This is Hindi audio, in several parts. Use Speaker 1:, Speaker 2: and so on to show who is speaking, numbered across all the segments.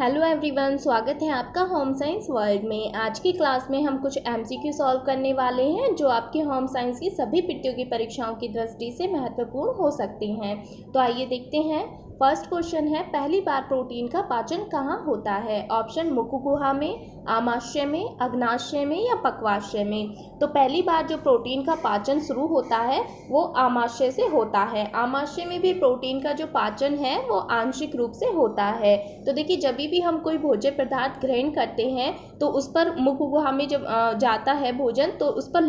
Speaker 1: हेलो एवरीवन, स्वागत है आपका होम साइंस वर्ल्ड में। आज की क्लास में हम कुछ एमसीक्यू सॉल्व करने वाले हैं जो आपके होम साइंस की सभी प्रतियोगी परीक्षाओं की दृष्टि से महत्वपूर्ण हो सकती हैं। तो आइए देखते हैं। फर्स्ट क्वेश्चन है, पहली बार प्रोटीन का पाचन कहाँ होता है? ऑप्शन मुख गुहा में, आमाशय में, अग्नाशय में या पक्वाशय में। तो पहली बार जो प्रोटीन का पाचन शुरू होता है वो आमाशय से होता है। आमाशय में भी प्रोटीन का जो पाचन है वो आंशिक रूप से होता है। तो देखिए, जब भी हम कोई भोज्य पदार्थ ग्रहण करते हैं तो उस पर मुख गुहा में जब जाता है भोजन तो उस पर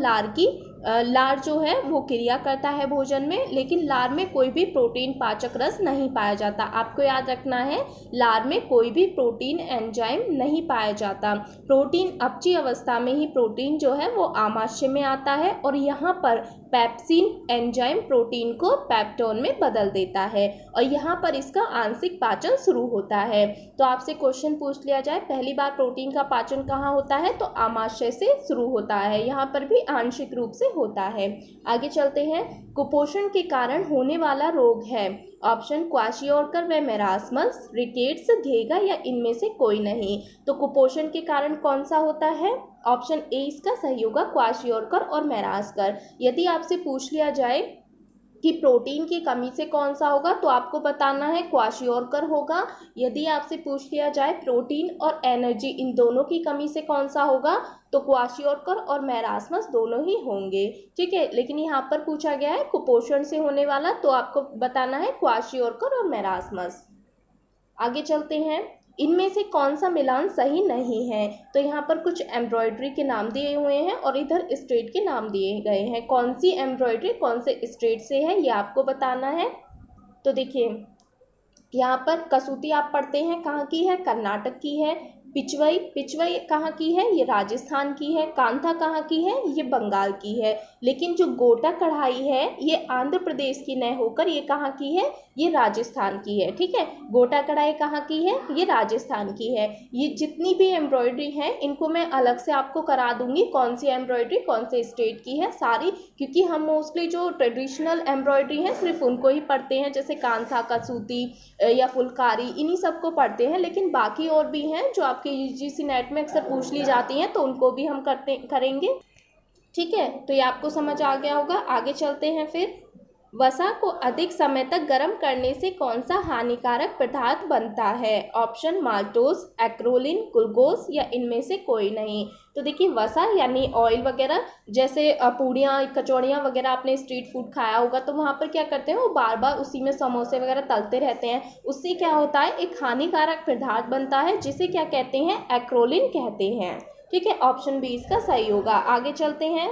Speaker 1: लार जो है वो क्रिया करता है भोजन में, लेकिन लार में कोई भी प्रोटीन पाचक रस नहीं पाया जाता। आपको याद रखना है, लार में कोई भी प्रोटीन एंजाइम नहीं पाया जाता। प्रोटीन अपची अवस्था में ही प्रोटीन जो है वो आमाशय में आता है और यहाँ पर पेप्सिन एंजाइम प्रोटीन को पेप्टोन में बदल देता है और यहाँ पर इसका आंशिक पाचन शुरू होता है। तो आपसे क्वेश्चन पूछ लिया जाए, पहली बार प्रोटीन का पाचन कहाँ होता है? तो आमाशय से शुरू होता है, यहाँ पर भी आंशिक रूप से होता है। आगे चलते हैं। कुपोषण के कारण होने वाला रोग है। ऑप्शन क्वाशियोरकर व मेरास्मस, रिकेट्स, घेगा या इनमें से कोई नहीं। तो कुपोषण के कारण कौन सा होता है? ऑप्शन ए इसका सही होगा, क्वाशियोरकर और मेरास्कर। यदि आपसे पूछ लिया जाए कि प्रोटीन की कमी से कौन सा होगा तो आपको बताना है क्वाशियोरकर होगा। यदि आपसे पूछ लिया जाए प्रोटीन और एनर्जी इन दोनों की कमी से कौन सा होगा तो क्वाशियोरकर और मेरास्मस दोनों ही होंगे। ठीक है, लेकिन यहाँ पर पूछा गया है कुपोषण से होने वाला, तो आपको बताना है क्वाशियोरकर और मेरास्मस। आगे चलते हैं। इनमें से कौन सा मिलान सही नहीं है? तो यहाँ पर कुछ एम्ब्रॉयडरी के नाम दिए हुए हैं और इधर स्टेट के नाम दिए गए हैं। कौन सी एम्ब्रॉयडरी कौन से स्टेट से है ये आपको बताना है। तो देखिए, यहाँ पर कसूती आप पढ़ते हैं कहाँ की है? कर्नाटक की है। पिचवई कहाँ की है? ये राजस्थान की है। कांथा कहाँ की है? ये बंगाल की है। लेकिन जो गोटा कढ़ाई है ये आंध्र प्रदेश की न होकर ये कहाँ की है? ये राजस्थान की है। ठीक है, गोटा कढ़ाई कहाँ की है? ये राजस्थान की है। ये जितनी भी एम्ब्रॉयडरी है इनको मैं अलग से आपको करा दूंगी, कौन सी एम्ब्रॉयडरी कौन से स्टेट की है सारी, क्योंकि हम मोस्टली जो ट्रेडिशनल एम्ब्रॉयडरी है सिर्फ उनको ही पढ़ते हैं, जैसे कांथा, कसूती या फुलकारी, इन्हीं सबको पढ़ते हैं। लेकिन बाकी और भी हैं जो आपके यूजीसी नेट में अक्सर पूछ ली जाती हैं, तो उनको भी हम करेंगे। ठीक है, तो ये आपको समझ आ गया होगा। आगे चलते हैं फिर। वसा को अधिक समय तक गर्म करने से कौन सा हानिकारक पदार्थ बनता है? ऑप्शन माल्टोस, एक्रोलिन, ग्लूकोज या इनमें से कोई नहीं। तो देखिए, वसा यानी ऑयल वगैरह, जैसे पूड़ियाँ कचौड़ियाँ वगैरह आपने स्ट्रीट फूड खाया होगा तो वहाँ पर क्या करते हैं, वो बार बार उसी में समोसे वगैरह तलते रहते हैं। उससे क्या होता है, एक हानिकारक पदार्थ बनता है जिसे क्या कहते हैं? एक्रोलिन कहते हैं। ठीक है, ऑप्शन बी इसका सही होगा। आगे चलते हैं।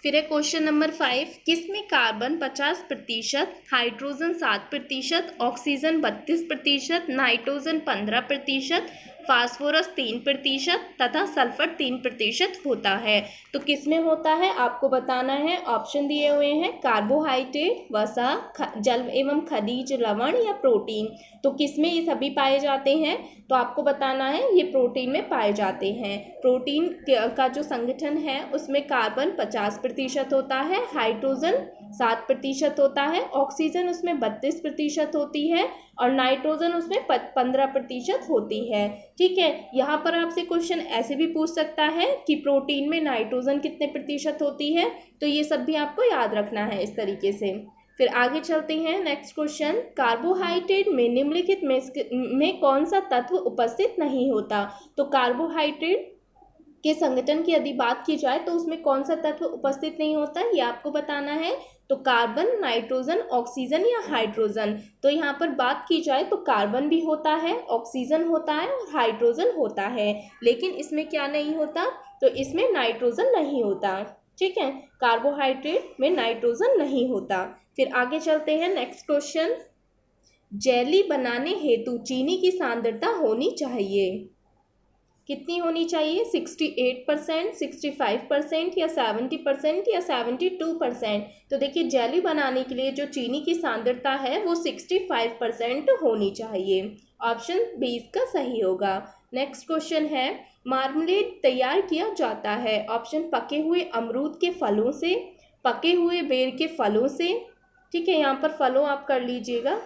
Speaker 1: फिर है क्वेश्चन नंबर 5, किसमें carbon 50%, hydrogen 7%, oxygen 32%, nitrogen 15%, phosphorus 3% तथा सल्फर 3% होता है? तो किसमें होता है आपको बताना है। ऑप्शन दिए हुए हैं, कार्बोहाइड्रेट, वसा, जल एवं खनिज लवण या प्रोटीन। तो किसमें ये सभी पाए जाते हैं? तो आपको बताना है ये प्रोटीन में पाए जाते हैं। प्रोटीन का जो संगठन है उसमें कार्बन 50% होता है, हाइड्रोजन 7% होता है, ऑक्सीजन उसमें 32% होती है और नाइट्रोजन उसमें 15% होती है। ठीक है, यहाँ पर आपसे क्वेश्चन ऐसे भी पूछ सकता है कि प्रोटीन में नाइट्रोजन कितने प्रतिशत होती है, तो ये सब भी आपको याद रखना है इस तरीके से। फिर आगे चलते हैं। नेक्स्ट क्वेश्चन, कार्बोहाइड्रेट में निम्नलिखित में कौन सा तत्व उपस्थित नहीं होता? तो कार्बोहाइड्रेट के संगठन की यदि बात की जाए तो उसमें कौन सा तत्व उपस्थित नहीं होता ये आपको बताना है। तो कार्बन, नाइट्रोजन, ऑक्सीजन या हाइड्रोजन। तो यहाँ पर बात की जाए तो कार्बन भी होता है, ऑक्सीजन होता है और हाइड्रोजन होता है, लेकिन इसमें क्या नहीं होता? तो इसमें नाइट्रोजन नहीं होता। ठीक है, कार्बोहाइड्रेट में नाइट्रोजन नहीं होता। फिर आगे चलते हैं। नेक्स्ट क्वेश्चन, जेली बनाने हेतु चीनी की सांद्रता होनी चाहिए, कितनी होनी चाहिए? 68%, 65% या 70% या 72%। तो देखिए, जेली बनाने के लिए जो चीनी की सांद्रता है वो 65% होनी चाहिए। ऑप्शन बी इसका सही होगा। नेक्स्ट क्वेश्चन है, मार्मलेड तैयार किया जाता है। ऑप्शन पके हुए अमरूद के फलों से, पके हुए बेर के फलों से। ठीक है, यहाँ पर फलों आप कर लीजिएगा।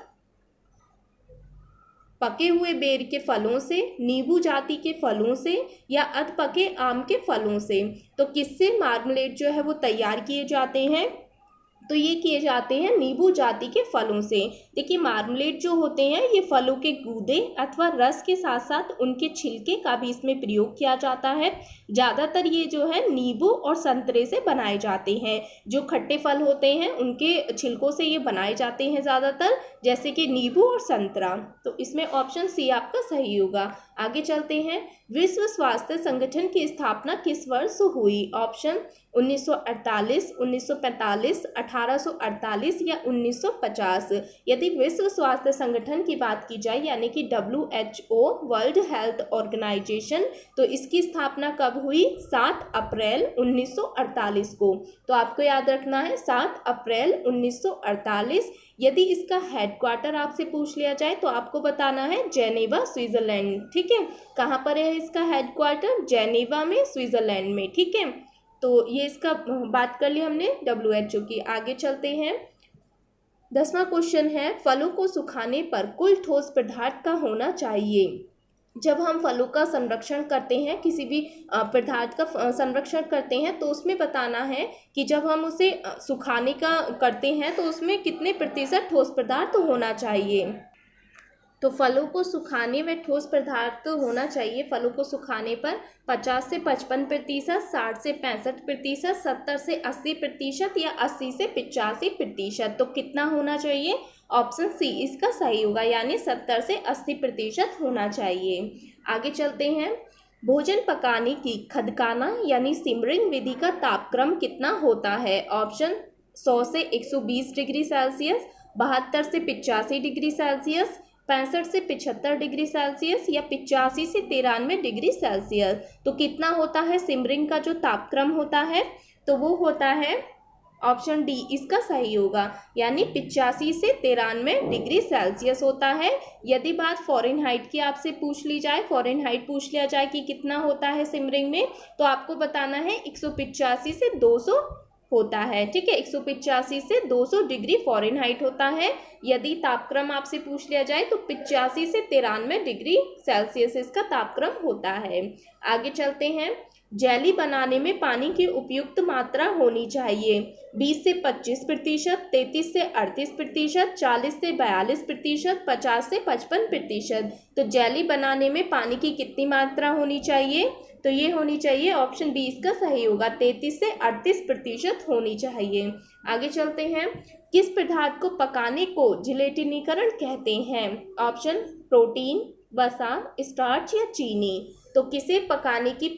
Speaker 1: पके हुए बेर के फलों से, नींबू जाति के फलों से या अध पके आम के फलों से। तो किससे मार्मलेट जो है वो तैयार किए जाते हैं? तो ये किए जाते हैं नींबू जाति के फलों से। देखिए मार्मलेट जो होते हैं ये फलों के गूदे अथवा रस के साथ साथ उनके छिलके का भी इसमें प्रयोग किया जाता है। ज़्यादातर ये जो है नींबू और संतरे से बनाए जाते हैं। जो खट्टे फल होते हैं उनके छिलकों से ये बनाए जाते हैं ज़्यादातर, जैसे कि नींबू और संतरा। तो इसमें ऑप्शन सी आपका सही होगा। आगे चलते हैं। विश्व स्वास्थ्य संगठन की स्थापना किस वर्ष हुई? ऑप्शन 1948, 1945, 1848 या 1950। यदि विश्व स्वास्थ्य संगठन की बात की जाए यानी कि WHO वर्ल्ड हेल्थ ऑर्गेनाइजेशन, तो इसकी स्थापना कब हुई? 7 अप्रैल 1948 को। तो आपको याद रखना है 7 अप्रैल 1948। यदि इसका हेडक्वार्टर आपसे पूछ लिया जाए तो आपको बताना है जेनेवा, स्विट्जरलैंड। ठीक है, कहाँ पर है इसका हेडक्वार्टर? जेनेवा में, स्विट्जरलैंड में। ठीक है, तो ये इसका बात कर ली हमने WHO की। आगे चलते हैं। 10वां क्वेश्चन है, फलों को सुखाने पर कुल ठोस पदार्थ का होना चाहिए। जब हम फलों का संरक्षण करते हैं, किसी भी पदार्थ का संरक्षण करते हैं, तो उसमें बताना है कि जब हम उसे सुखाने का करते हैं तो उसमें कितने प्रतिशत ठोस पदार्थ होना चाहिए। तो फलों को सुखाने में ठोस पदार्थ होना चाहिए। फलों को सुखाने पर 50 से 55%, 60 से 65%, 70 से 80% या 80 से 85%। तो कितना होना चाहिए? ऑप्शन सी इसका सही होगा, यानी 70 से 80% होना चाहिए। आगे चलते हैं। भोजन पकाने की खदकाना यानी सिमरिंग विधि का तापक्रम कितना होता है? ऑप्शन 100 से 120 डिग्री सेल्सियस, 72 से 85 डिग्री सेल्सियस, 65 से 75 डिग्री सेल्सियस या 85 से 93 डिग्री सेल्सियस। तो कितना होता है सिमरिंग का जो तापक्रम होता है? तो वो होता है ऑप्शन डी इसका सही होगा, यानी 85 से 93 डिग्री सेल्सियस होता है। यदि बात फ़ारेनहाइट की आपसे पूछ ली जाए, फ़ारेनहाइट पूछ लिया जाए कि कितना होता है सिमरिंग में, तो आपको बताना है 185 से 200 होता है। ठीक है, 185 से 200 डिग्री फ़ारेनहाइट होता है। यदि तापक्रम आपसे पूछ लिया जाए तो 85 से 93 डिग्री सेल्सियस इसका तापक्रम होता है। आगे चलते हैं। जेली बनाने में पानी की उपयुक्त मात्रा होनी चाहिए। 20 से 25%, 33 से 38%, 40 से 42%, 50 से 55%। तो जेली बनाने में पानी की कितनी मात्रा होनी चाहिए? तो ये होनी चाहिए ऑप्शन बी इसका सही होगा, 33 से 38% होनी चाहिए। आगे चलते हैं। किस पदार्थ को पकाने को जिलेटिनीकरण कहते हैं? ऑप्शन प्रोटीन, वसा, स्टार्च या चीनी। तो किसे पकाने की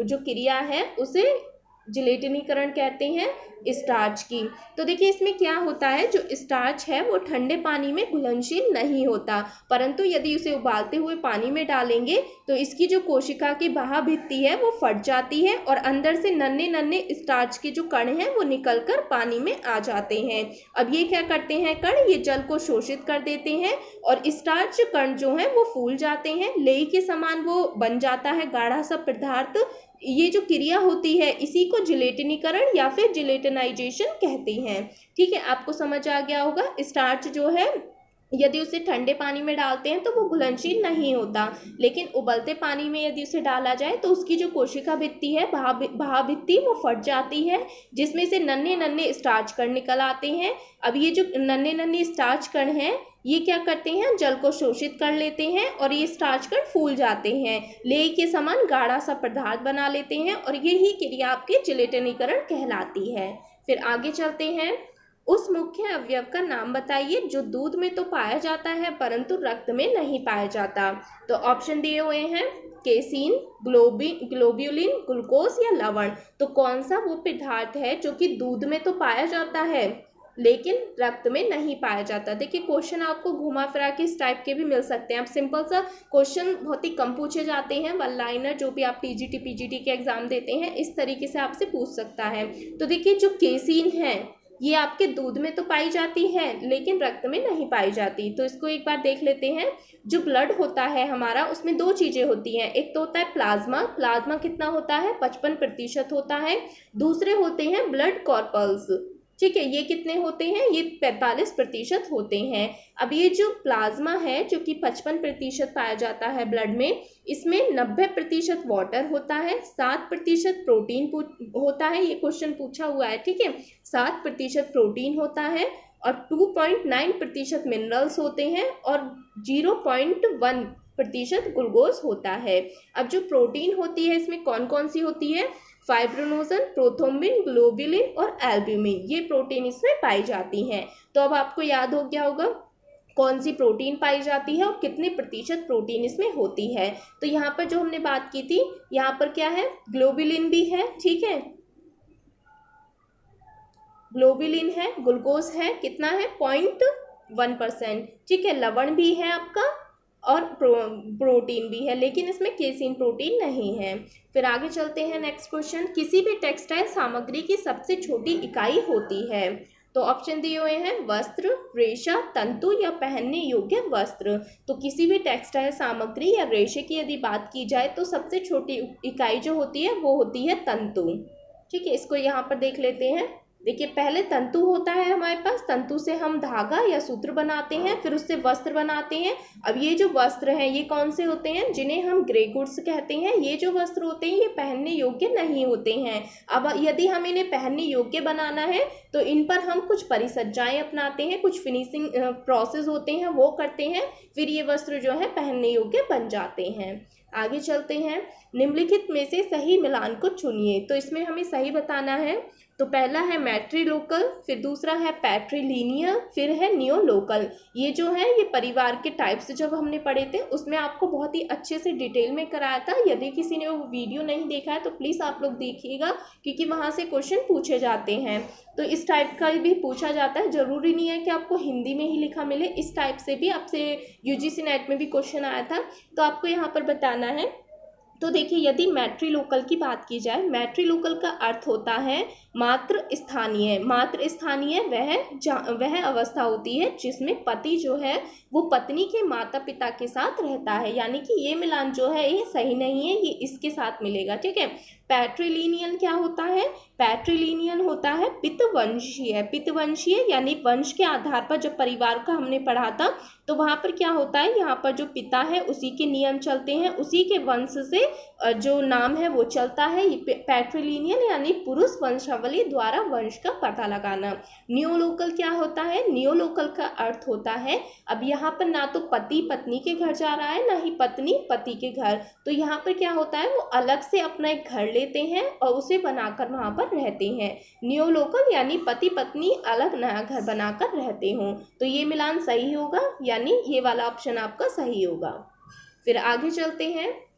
Speaker 1: जो क्रिया है उसे जिलेटिनीकरण कहते हैं? स्टार्च की। तो देखिए इसमें क्या होता है, जो स्टार्च है वो ठंडे पानी में घुलनशील नहीं होता, परंतु यदि उसे उबालते हुए पानी में डालेंगे तो इसकी जो कोशिका की बाह्य भित्ति है वो फट जाती है और अंदर से नन्हे नन्हे स्टार्च के जो कण हैं वो निकलकर पानी में आ जाते हैं। अब ये क्या करते हैं कण, ये जल को शोषित कर देते हैं और स्टार्च कण जो हैं वो फूल जाते हैं, लेई के समान वो बन जाता है गाढ़ा सा पदार्थ। ये जो क्रिया होती है इसी को जिलेटिनीकरण या फिर जिलेटिनाइजेशन कहते हैं। ठीक है, आपको समझ आ गया होगा। स्टार्च जो है यदि उसे ठंडे पानी में डालते हैं तो वो घुलनशील नहीं होता, लेकिन उबलते पानी में यदि उसे डाला जाए तो उसकी जो कोशिका भित्ति है, बाह्य भित्ति, वो फट जाती है, जिसमें से नन्हे नन्हे स्टार्च कण निकल आते हैं। अब ये जो नन्हे नन्हे स्टार्च कण हैं ये क्या करते हैं, जल को शोषित कर लेते हैं और ये स्टार्च कण फूल जाते हैं, लेई के समान गाढ़ा सा पदार्थ बना लेते हैं और यही क्रिया आपके जिलेटिनीकरण कहलाती है। फिर आगे चलते हैं। उस मुख्य अवयव का नाम बताइए जो दूध में तो पाया जाता है परंतु रक्त में नहीं पाया जाता। तो ऑप्शन दिए हुए हैं केसीन, ग्लोब्यूलिन, ग्लूकोज या लवण। तो कौन सा वो पदार्थ है जो कि दूध में तो पाया जाता है लेकिन रक्त में नहीं पाया जाता। देखिए क्वेश्चन आपको घुमा फिरा के इस टाइप के भी मिल सकते हैं। आप सिंपल सा क्वेश्चन बहुत ही कम पूछे जाते हैं, वन लाइनर जो भी आप टीजीटी पीजीटी के एग्जाम देते हैं इस तरीके से आपसे पूछ सकता है। तो देखिए जो केसीन है ये आपके दूध में तो पाई जाती है लेकिन रक्त में नहीं पाई जाती। तो इसको एक बार देख लेते हैं। जो ब्लड होता है हमारा उसमें दो चीज़ें होती हैं, एक तो होता है प्लाज्मा, प्लाज्मा कितना होता है 55% होता है, दूसरे होते हैं ब्लड कॉर्पल्स। ठीक है, ये कितने होते हैं, ये 45% होते हैं। अब ये जो प्लाज्मा है जो कि 55% पाया जाता है ब्लड में, इसमें 90% वाटर होता है, 7% प्रोटीन होता है, ये क्वेश्चन पूछा हुआ है, ठीक है, 7% प्रोटीन होता है और 2.9% मिनरल्स होते हैं और 0.1% ग्लूकोज होता है। अब जो प्रोटीन होती है इसमें कौन कौन सी होती है, फाइब्रोनोजन, प्रोथ्रोम्बिन, ग्लोबुलिन और एल्ब्यूमिन, ये प्रोटीन इसमें पाई जाती हैं। तो अब आपको याद हो गया होगा कौन सी प्रोटीन पाई जाती है और कितने प्रतिशत प्रोटीन इसमें होती है। तो यहाँ पर जो हमने बात की थी, यहाँ पर क्या है, ग्लोबुलिन भी है, ठीक है, ग्लोबुलिन है, ग्लूकोज है, कितना है 0.1%, ठीक है, लवण भी है आपका और प्रोटीन भी है, लेकिन इसमें केसिन प्रोटीन नहीं है। फिर आगे चलते हैं, नेक्स्ट क्वेश्चन, किसी भी टेक्सटाइल सामग्री की सबसे छोटी इकाई होती है। तो ऑप्शन दिए हुए हैं वस्त्र, रेशा, तंतु या पहनने योग्य वस्त्र। तो किसी भी टेक्सटाइल सामग्री या रेशे की यदि बात की जाए तो सबसे छोटी इकाई जो होती है वो होती है तंतु। ठीक है, इसको यहाँ पर देख लेते हैं। देखिए, पहले तंतु होता है हमारे पास, तंतु से हम धागा या सूत्र बनाते हैं, फिर उससे वस्त्र बनाते हैं। अब ये जो वस्त्र हैं ये कौन से होते हैं, जिन्हें हम ग्रे गुड्स कहते हैं। ये जो वस्त्र होते हैं ये पहनने योग्य नहीं होते हैं। अब यदि हम इन्हें पहनने योग्य बनाना है तो इन पर हम कुछ परिसज्जाएं अपनाते हैं, कुछ फिनिशिंग प्रोसेस होते हैं वो करते हैं, फिर ये वस्त्र जो है पहनने योग्य बन जाते हैं। आगे चलते हैं, निम्नलिखित में से सही मिलान को चुनिए। तो इसमें हमें सही बताना है। तो पहला है मैट्रीलोकल, फिर दूसरा है पैट्रीलिनियल, फिर है नियोलोकल। ये जो है ये परिवार के टाइप्स जब हमने पढ़े थे उसमें आपको बहुत ही अच्छे से डिटेल में कराया था। यदि किसी ने वो वीडियो नहीं देखा है तो प्लीज़ आप लोग देखिएगा, क्योंकि वहाँ से क्वेश्चन पूछे जाते हैं। तो इस टाइप का भी पूछा जाता है, ज़रूरी नहीं है कि आपको हिंदी में ही लिखा मिले, इस टाइप से भी आपसे यूजीसी नेट में भी क्वेश्चन आया था, तो आपको यहाँ पर बताना है। तो देखिए, यदि मैट्रीलोकल की बात की जाए, मैट्रीलोकल का अर्थ होता है मात्र स्थानीय। मात्र स्थानीय वह अवस्था होती है जिसमें पति जो है वो पत्नी के माता पिता के साथ रहता है, यानी कि ये मिलान जो है ये सही नहीं है, ये इसके साथ मिलेगा। ठीक है, पैट्रीलिनियल क्या होता है, पैट्रीलिनियल होता है पितवंशीय। पितवंशीय यानी वंश के आधार पर, जब परिवार का हमने पढ़ा था तो वहाँ पर क्या होता है, यहाँ पर जो पिता है उसी के नियम चलते हैं, उसी के वंश से जो नाम है वो चलता है। पैट्रीलिनियल यानी पुरुष वंशावली द्वारा वंश का पता लगाना। नियोलोकल क्या होता है, नियोलोकल का अर्थ होता है, अब यहाँ पर ना तो पति पत्नी के घर जा रहा है ना ही पत्नी पति के घर, तो यहाँ पर क्या होता है वो अलग से अपना एक घर लेते हैं और उसे बनाकर वहाँ पर रहते हैं। नियोलोकल यानी पति पत्नी अलग नया घर बनाकर रहते हों, तो ये मिलान सही होगा, यानी ये वाला ऑप्शन आपका सही होगा। फिर आगे चलते हैं,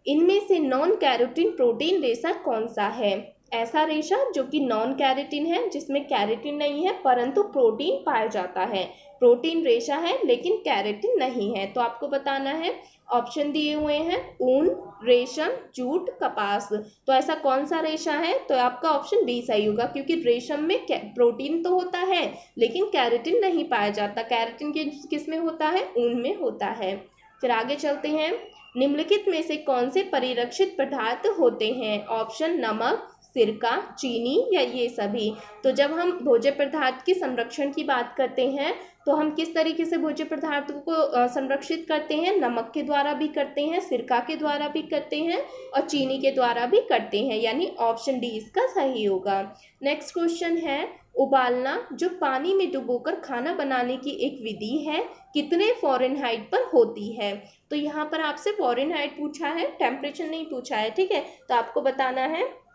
Speaker 1: इनमें से नॉन कैरोटीन प्रोटीन रेशा कौन सा है। ऐसा रेशा जो कि नॉन कैरेटिन है, जिसमें कैरेटिन नहीं है परंतु प्रोटीन पाया जाता है। प्रोटीन रेशा है लेकिन कैरेटिन नहीं है, तो आपको बताना है। ऑप्शन दिए हुए हैं ऊन, रेशम, जूट, कपास। तो ऐसा कौन सा रेशा है, तो आपका ऑप्शन बी सही होगा, क्योंकि रेशम में प्रोटीन तो होता है लेकिन कैरेटिन नहीं पाया जाता। कैरेटिन किस में होता है, ऊन में होता है। फिर आगे चलते हैं, निम्नलिखित में से कौन से परिरक्षित पदार्थ होते हैं। ऑप्शन नमक, सिरका, चीनी या ये सभी। तो जब हम भोज्य पदार्थ के संरक्षण की बात करते हैं तो हम किस तरीके से भोज्य पदार्थ को संरक्षित करते हैं, नमक के द्वारा भी करते हैं, सिरका के द्वारा भी करते हैं और चीनी के द्वारा भी करते हैं, यानी ऑप्शन डी इसका सही होगा। नेक्स्ट क्वेश्चन है, उबालना जो पानी में डुबोकर खाना बनाने की एक विधि है, कितने फ़ारेनहाइट पर होती है। तो यहाँ पर आपसे फ़ारेनहाइट पूछा है, टेम्परेचर नहीं पूछा है। ठीक है, तो आपको बताना है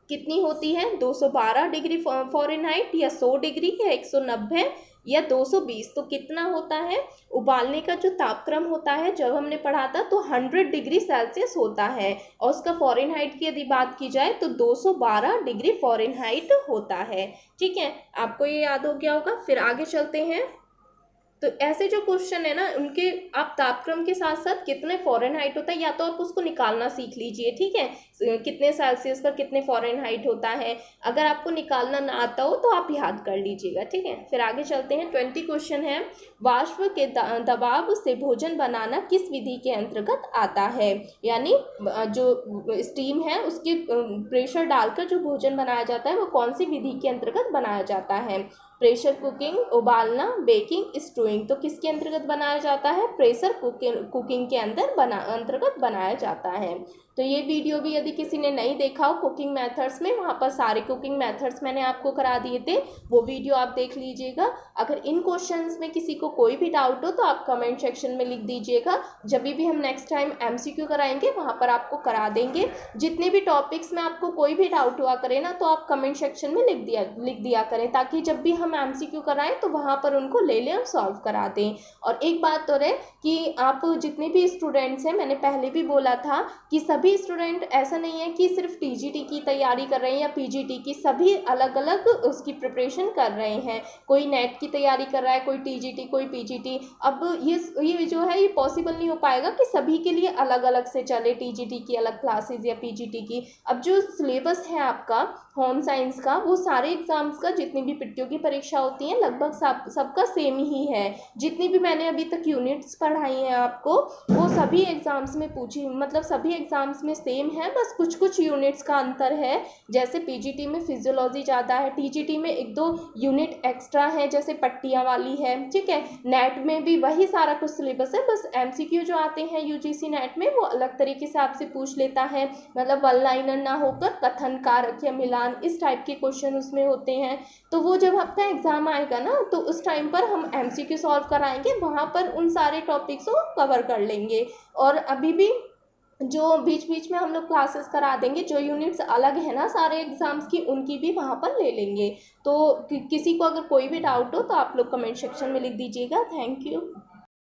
Speaker 1: कितनी होती है, 212 डिग्री फ़ारेनहाइट या 100 डिग्री या 190 या 220। तो कितना होता है, उबालने का जो तापक्रम होता है जब हमने पढ़ा था तो 100 डिग्री सेल्सियस होता है, और उसका फ़ारेनहाइट की यदि बात की जाए तो 212 डिग्री फ़ारेनहाइट होता है। ठीक है, आपको ये याद हो गया होगा। फिर आगे चलते हैं, तो ऐसे जो क्वेश्चन है ना उनके आप तापक्रम के साथ साथ कितने फ़ारेनहाइट होता है या तो आप उसको निकालना सीख लीजिए, ठीक है, कितने सेल्सियस पर कितने फ़ारेनहाइट होता है। अगर आपको निकालना ना आता हो तो आप याद कर लीजिएगा, ठीक है। फिर आगे चलते हैं। 20 क्वेश्चन है, वाष्प के दबाव से भोजन बनाना किस विधि के अंतर्गत आता है, यानी जो स्टीम है उसके प्रेशर डालकर जो भोजन बनाया जाता है वो कौन सी विधि के अंतर्गत बनाया जाता है। प्रेशर कुकिंग, उबालना, बेकिंग, स्टूइंग। तो किसके अंतर्गत बनाया जाता है, प्रेशर कुकिंग के अंतर्गत बनाया जाता है। तो ये वीडियो भी यदि किसी ने नहीं देखा हो कुकिंग मेथड्स में, वहाँ पर सारे कुकिंग मेथड्स मैंने आपको करा दिए थे, वो वीडियो आप देख लीजिएगा। अगर इन क्वेश्चंस में किसी को कोई भी डाउट हो तो आप कमेंट सेक्शन में लिख दीजिएगा, जब भी हम नेक्स्ट टाइम MCQ कराएंगे वहाँ पर आपको करा देंगे। जितने भी टॉपिक्स में आपको कोई भी डाउट हुआ करे ना तो आप कमेंट सेक्शन में लिख दिया करें, ताकि जब भी हम MCQ कराएं तो वहाँ पर उनको ले लें और सॉल्व करा दें। और एक बात तो रहे कि आप जितने भी स्टूडेंट्स हैं, मैंने पहले भी बोला था कि सभी स्टूडेंट ऐसा नहीं है कि सिर्फ TGT की तैयारी कर रहे हैं या PGT की, सभी अलग अलग उसकी प्रिपरेशन कर रहे हैं। कोई नेट की तैयारी कर रहा है, कोई TGT, कोई PGT। अब ये जो है ये पॉसिबल नहीं हो पाएगा कि सभी के लिए अलग अलग से चले, TGT की अलग क्लासेस या PGT की। अब जो सिलेबस है आपका होम साइंस का, वो सारे एग्जाम्स का जितनी भी पिट्टियों की परीक्षा होती है लगभग सबका सेम ही है। जितनी भी मैंने अभी तक यूनिट्स पढ़ाई हैं आपको, वो सभी एग्जाम्स में पूछी, मतलब सभी एग्जाम्स में सेम है, बस कुछ कुछ यूनिट्स का अंतर है। जैसे PGT में फिजियोलॉजी ज़्यादा है, TGT में 1-2 यूनिट एक्स्ट्रा है, जैसे पट्टियाँ वाली है, ठीक है। नेट में भी वही सारा कुछ सिलेबस है, बस MCQ जो आते हैं UGC नेट में वो अलग तरीके से आपसे पूछ लेता है, मतलब वन लाइनर ना होकर कथन, कारक या मिलान, इस टाइप के क्वेश्चन उसमें होते हैं। तो वो जब आपका एग्जाम आएगा ना तो उस टाइम पर हम MCQ सॉल्व कराएंगे, वहाँ पर उन सारे टॉपिक्स को कवर कर लेंगे। और अभी भी जो बीच बीच में हम लोग क्लासेस करा देंगे, जो यूनिट्स अलग है ना सारे एग्जाम्स की, उनकी भी वहाँ पर ले लेंगे। तो किसी को अगर कोई भी डाउट हो तो आप लोग कमेंट सेक्शन में लिख दीजिएगा। Thank you.